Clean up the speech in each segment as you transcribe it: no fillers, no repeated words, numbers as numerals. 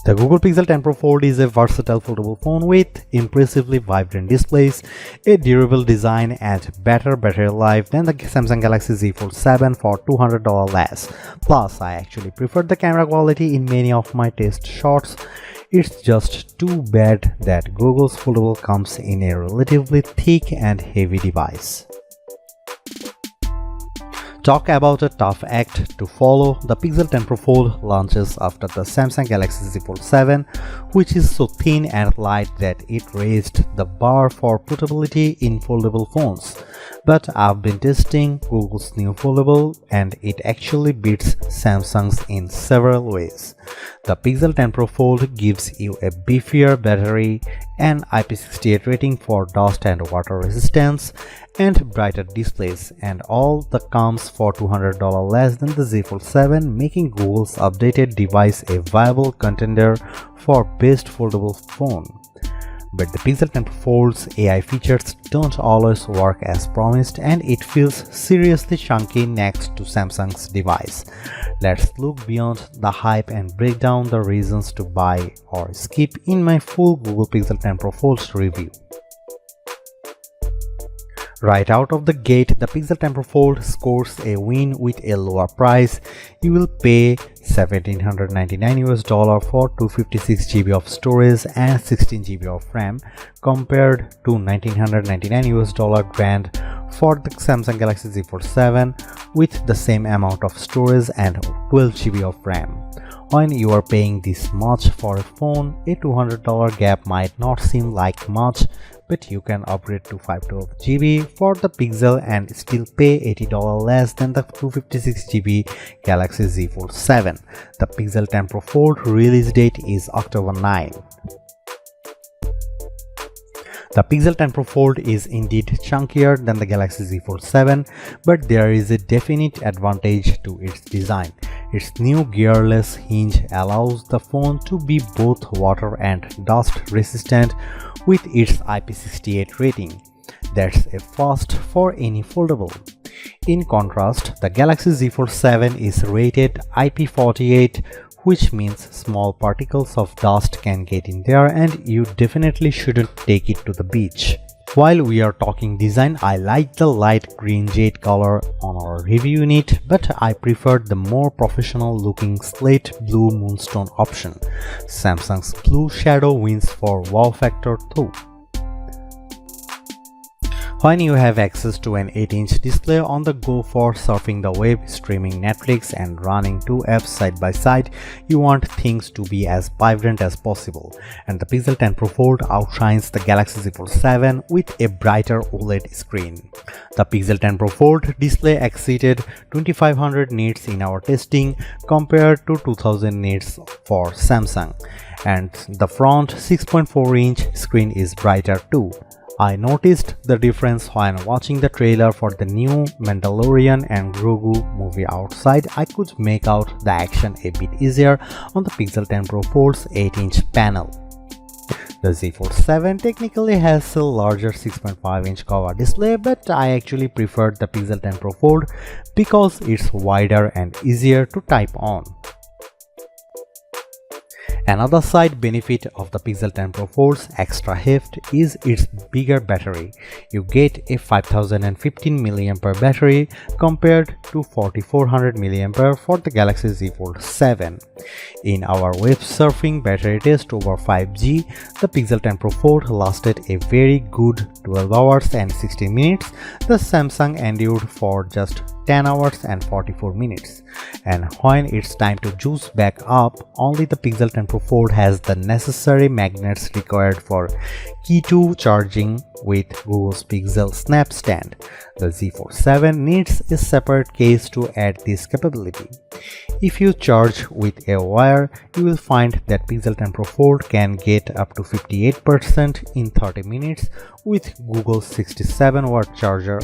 The Google Pixel 10 Pro Fold is a versatile foldable phone with impressively vibrant displays, a durable design, and better battery life than the Samsung Galaxy Z Fold 7 for $200 less. Plus, I actually prefer the camera quality in many of my test shots. It's just too bad that Google's Foldable comes in a relatively thick and heavy device. Talk about a tough act to follow. The Pixel 10 Pro Fold launches after the Samsung Galaxy Z Fold 7, which is so thin and light that it raised the bar for portability in foldable phones. But I've been testing Google's new Foldable and it actually beats Samsung's in several ways. The Pixel 10 Pro Fold gives you a beefier battery, an IP68 rating for dust and water resistance, and brighter displays, and all the comes for $200 less than the Z Fold 7, making Google's updated device a viable contender for best foldable phone. But the Pixel 10 Pro Fold's AI features don't always work as promised, and it feels seriously chunky next to Samsung's device. Let's look beyond the hype and break down the reasons to buy or skip in my full Google Pixel 10 Pro Fold review. Right out of the gate, the Pixel 10 Pro Fold scores a win with a lower price. You will pay $1,799 for 256 GB of storage and 16 GB of RAM compared to $1,999 grand for the Samsung Galaxy Z Fold 7 with the same amount of storage and 12 GB of RAM. When you are paying this much for a phone, a $200 gap might not seem like much, but you can upgrade to 512 GB for the Pixel and still pay $80 less than the 256 GB Galaxy Z Fold 7. The Pixel 10 Pro Fold release date is October 9. The Pixel 10 Pro Fold is indeed chunkier than the Galaxy Z Fold 7, but there is a definite advantage to its design. Its new gearless hinge allows the phone to be both water and dust resistant with its IP68 rating. That's a first for any foldable. In contrast, the Galaxy Z Fold 7 is rated IP48, which means small particles of dust can get in there and you definitely shouldn't take it to the beach. While we are talking design, I like the light green jade color on our review unit, but I preferred the more professional looking slate blue moonstone option. Samsung's blue shadow wins for wow factor though. When you have access to an 8-inch display on the go for surfing the web, streaming Netflix, and running two apps side by side, you want things to be as vibrant as possible. And the Pixel 10 Pro Fold outshines the Galaxy Z Fold 7 with a brighter OLED screen. The Pixel 10 Pro Fold display exceeded 2500 nits in our testing compared to 2000 nits for Samsung. And the front 6.4-inch screen is brighter too. I noticed the difference when watching the trailer for the new Mandalorian and Grogu movie outside. I could make out the action a bit easier on the Pixel 10 Pro Fold's 8-inch panel. The Z Fold 7 technically has a larger 6.5-inch cover display, but I actually preferred the Pixel 10 Pro Fold because it's wider and easier to type on. Another side benefit of the Pixel 10 Pro Fold's extra heft is its bigger battery. You get a 5015 mAh battery compared to 4400 mAh for the Galaxy Z Fold 7. In our web surfing battery test over 5G, the Pixel 10 Pro Fold lasted a very good 12 hours and 16 minutes. The Samsung endured for just 10 hours and 44 minutes. And when it's time to juice back up, only the Pixel 10 Pro Fold has the necessary magnets required for Key 2 charging with Google's PixelSnap stand. The Z Fold 7 needs a separate case to add this capability. If you charge with a wire, you will find that Pixel 10 Pro Fold can get up to 58% in 30 minutes with Google's 67-watt charger.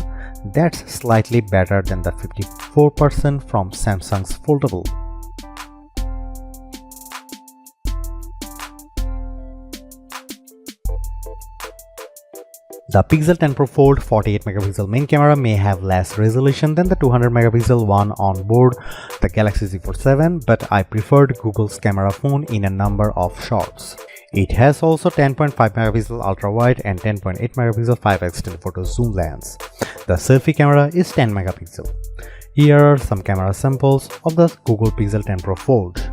That's slightly better than the 54% from Samsung's Foldable. The Pixel 10 Pro Fold 48 megapixel main camera may have less resolution than the 200 megapixel one on board the Galaxy Z Fold 7, but I preferred Google's camera phone in a number of shots. It has also 10.5 megapixel ultra-wide and 10.8 megapixel 5x telephoto zoom lens. The selfie camera is 10 megapixel. Here are some camera samples of the Google Pixel 10 Pro Fold.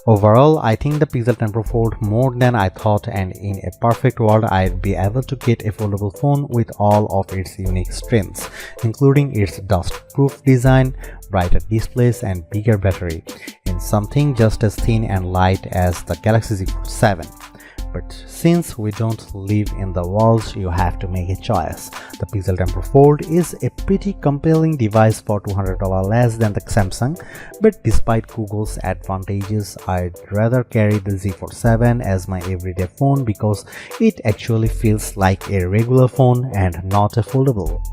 Overall, I think the Pixel 10 Pro Fold more than I thought, and in a perfect world I'd be able to get a foldable phone with all of its unique strengths, including its dust-proof design, brighter displays and bigger battery, in something just as thin and light as the Galaxy Z Fold 7. But since we don't live in the world, you have to make a choice. The Pixel 10 Pro Fold is a pretty compelling device for $200 less than the Samsung, but despite Google's advantages, I'd rather carry the Z Fold 7 as my everyday phone because it actually feels like a regular phone and not a foldable.